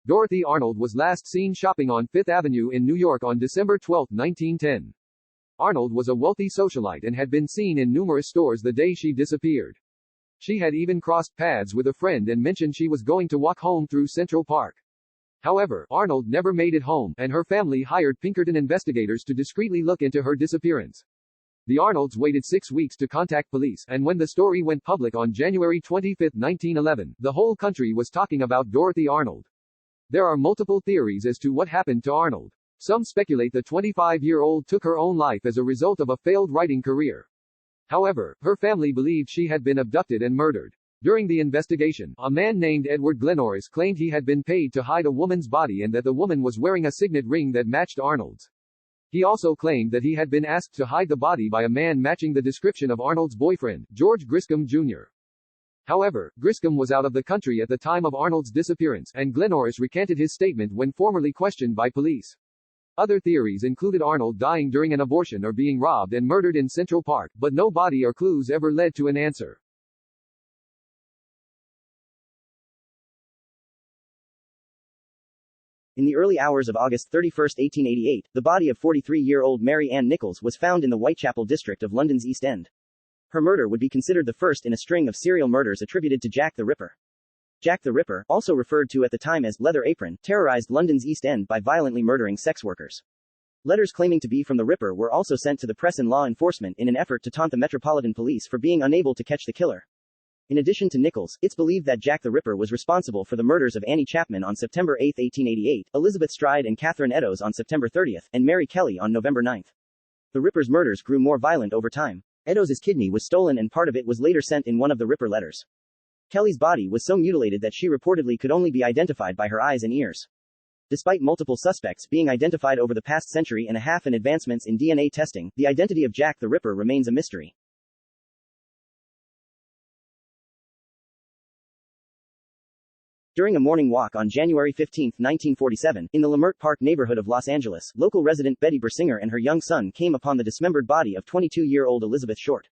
Dorothy Arnold was last seen shopping on Fifth Avenue in New York on December 12, 1910. Arnold was a wealthy socialite and had been seen in numerous stores the day she disappeared. She had even crossed paths with a friend and mentioned she was going to walk home through Central Park. However, Arnold never made it home, and her family hired Pinkerton investigators to discreetly look into her disappearance. The Arnolds waited 6 weeks to contact police, and when the story went public on January 25, 1911, the whole country was talking about Dorothy Arnold. There are multiple theories as to what happened to Arnold. Some speculate the 25-year-old took her own life as a result of a failed writing career. However, her family believed she had been abducted and murdered. During the investigation, a man named Edward Glennorris claimed he had been paid to hide a woman's body and that the woman was wearing a signet ring that matched Arnold's. He also claimed that he had been asked to hide the body by a man matching the description of Arnold's boyfriend, George Griscom Jr. However, Griscom was out of the country at the time of Arnold's disappearance, and Glennorris recanted his statement when formally questioned by police. Other theories included Arnold dying during an abortion or being robbed and murdered in Central Park, but no body or clues ever led to an answer. In the early hours of August 31, 1888, the body of 43-year-old Mary Ann Nichols was found in the Whitechapel district of London's East End. Her murder would be considered the first in a string of serial murders attributed to Jack the Ripper. Jack the Ripper, also referred to at the time as Leather Apron, terrorized London's East End by violently murdering sex workers. Letters claiming to be from the Ripper were also sent to the press and law enforcement in an effort to taunt the Metropolitan Police for being unable to catch the killer. In addition to Nichols, it's believed that Jack the Ripper was responsible for the murders of Annie Chapman on September 8, 1888, Elizabeth Stride and Catherine Eddowes on September 30, and Mary Kelly on November 9. The Ripper's murders grew more violent over time. Eddowes' kidney was stolen and part of it was later sent in one of the Ripper letters. Kelly's body was so mutilated that she reportedly could only be identified by her eyes and ears. Despite multiple suspects being identified over the past century and a half and advancements in DNA testing, the identity of Jack the Ripper remains a mystery. During a morning walk on January 15, 1947, in the Leimert Park neighborhood of Los Angeles, local resident Betty Bersinger and her young son came upon the dismembered body of 22-year-old Elizabeth Short.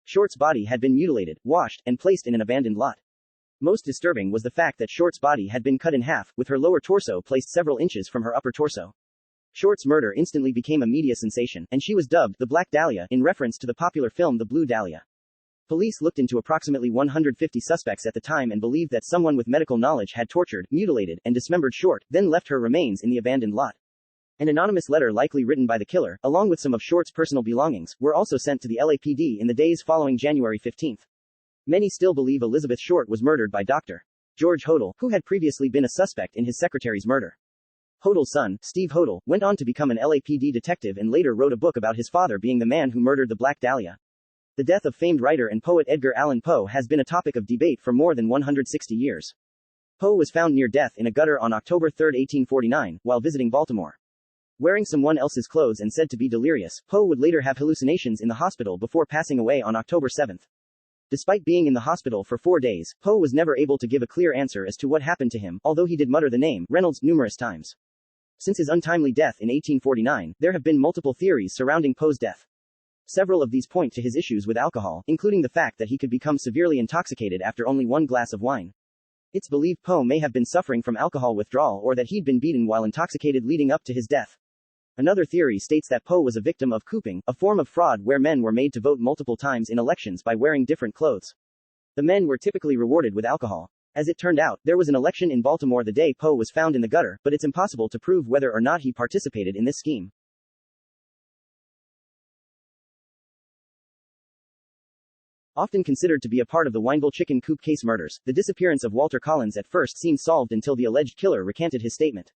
Short's body had been mutilated, washed, and placed in an abandoned lot. Most disturbing was the fact that Short's body had been cut in half, with her lower torso placed several inches from her upper torso. Short's murder instantly became a media sensation, and she was dubbed the Black Dahlia, in reference to the popular film The Blue Dahlia. Police looked into approximately 150 suspects at the time and believed that someone with medical knowledge had tortured, mutilated, and dismembered Short, then left her remains in the abandoned lot. An anonymous letter likely written by the killer, along with some of Short's personal belongings, were also sent to the LAPD in the days following January 15. Many still believe Elizabeth Short was murdered by Dr. George Hodel, who had previously been a suspect in his secretary's murder. Hodel's son, Steve Hodel, went on to become an LAPD detective and later wrote a book about his father being the man who murdered the Black Dahlia. The death of famed writer and poet Edgar Allan Poe has been a topic of debate for more than 160 years. Poe was found near death in a gutter on October 3, 1849, while visiting Baltimore. Wearing someone else's clothes and said to be delirious, Poe would later have hallucinations in the hospital before passing away on October 7. Despite being in the hospital for 4 days, Poe was never able to give a clear answer as to what happened to him, although he did mutter the name Reynolds numerous times. Since his untimely death in 1849, there have been multiple theories surrounding Poe's death. Several of these point to his issues with alcohol, including the fact that he could become severely intoxicated after only one glass of wine. It's believed Poe may have been suffering from alcohol withdrawal or that he'd been beaten while intoxicated leading up to his death. Another theory states that Poe was a victim of couping, a form of fraud where men were made to vote multiple times in elections by wearing different clothes. The men were typically rewarded with alcohol. As it turned out, there was an election in Baltimore the day Poe was found in the gutter, but it's impossible to prove whether or not he participated in this scheme. Often considered to be a part of the Wineville chicken coop case murders, the disappearance of Walter Collins at first seemed solved until the alleged killer recanted his statement.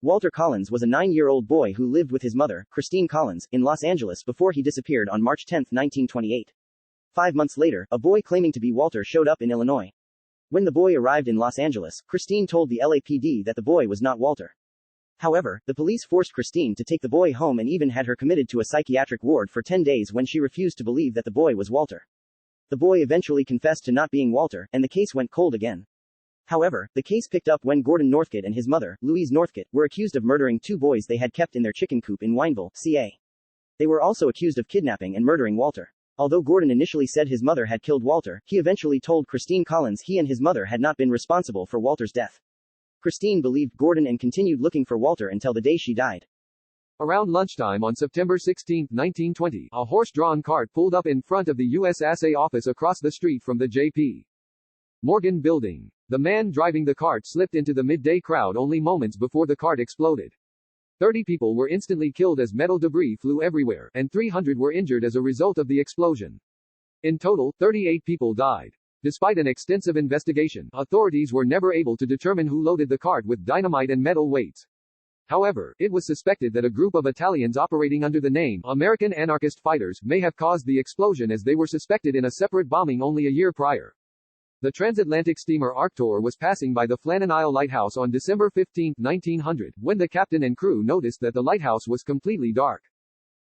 Walter Collins was a 9-year-old boy who lived with his mother, Christine Collins, in Los Angeles before he disappeared on March 10, 1928. 5 months later, a boy claiming to be Walter showed up in Illinois. When the boy arrived in Los Angeles, Christine told the LAPD that the boy was not Walter. However, the police forced Christine to take the boy home and even had her committed to a psychiatric ward for 10 days when she refused to believe that the boy was Walter. The boy eventually confessed to not being Walter, and the case went cold again. However, the case picked up when Gordon Northcott and his mother, Louise Northcott, were accused of murdering 2 boys they had kept in their chicken coop in Wineville, CA. They were also accused of kidnapping and murdering Walter. Although Gordon initially said his mother had killed Walter, he eventually told Christine Collins he and his mother had not been responsible for Walter's death. Christine believed Gordon and continued looking for Walter until the day she died. Around lunchtime on September 16, 1920, a horse-drawn cart pulled up in front of the U.S. Assay office across the street from the J.P. Morgan building. The man driving the cart slipped into the midday crowd only moments before the cart exploded. 30 people were instantly killed as metal debris flew everywhere, and 300 were injured as a result of the explosion. In total, 38 people died. Despite an extensive investigation, authorities were never able to determine who loaded the cart with dynamite and metal weights. However, it was suspected that a group of Italians operating under the name American Anarchist Fighters may have caused the explosion, as they were suspected in a separate bombing only a year prior. The transatlantic steamer Arctur was passing by the Flannan Isle Lighthouse on December 15, 1900, when the captain and crew noticed that the lighthouse was completely dark.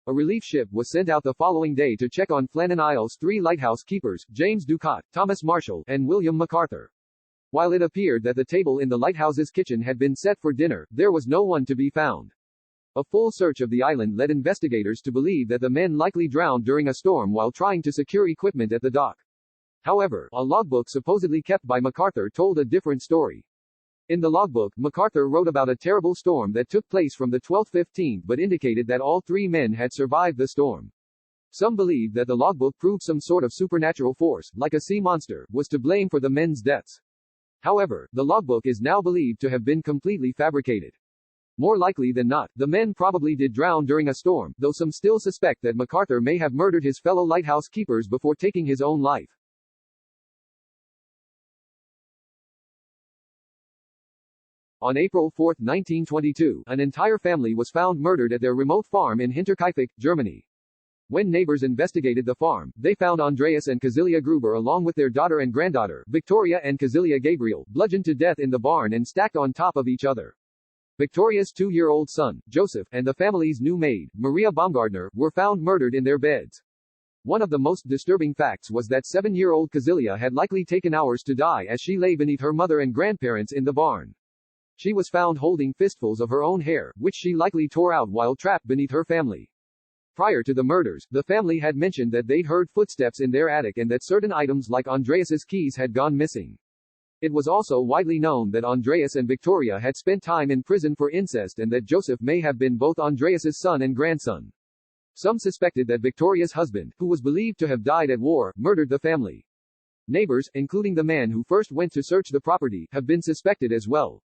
A relief ship was sent out the following day to check on Flannan Isle's three lighthouse keepers, James Ducat, Thomas Marshall, and William MacArthur. While it appeared that the table in the lighthouse's kitchen had been set for dinner, there was no one to be found. A full search of the island led investigators to believe that the men likely drowned during a storm while trying to secure equipment at the dock. However, a logbook supposedly kept by MacArthur told a different story. In the logbook, MacArthur wrote about a terrible storm that took place from the 12th-15th but indicated that all three men had survived the storm. Some believe that the logbook proved some sort of supernatural force, like a sea monster, was to blame for the men's deaths. However, the logbook is now believed to have been completely fabricated. More likely than not, the men probably did drown during a storm, though some still suspect that MacArthur may have murdered his fellow lighthouse keepers before taking his own life. On April 4, 1922, an entire family was found murdered at their remote farm in Hinterkaifeck, Germany. When neighbors investigated the farm, they found Andreas and Casilia Gruber along with their daughter and granddaughter, Victoria and Casilia Gabriel, bludgeoned to death in the barn and stacked on top of each other. Victoria's 2-year-old son, Joseph, and the family's new maid, Maria Baumgartner, were found murdered in their beds. One of the most disturbing facts was that 7-year-old Casilia had likely taken hours to die as she lay beneath her mother and grandparents in the barn. She was found holding fistfuls of her own hair, which she likely tore out while trapped beneath her family. Prior to the murders, the family had mentioned that they'd heard footsteps in their attic and that certain items like Andreas's keys had gone missing. It was also widely known that Andreas and Victoria had spent time in prison for incest and that Joseph may have been both Andreas's son and grandson. Some suspected that Victoria's husband, who was believed to have died at war, murdered the family. Neighbors, including the man who first went to search the property, have been suspected as well.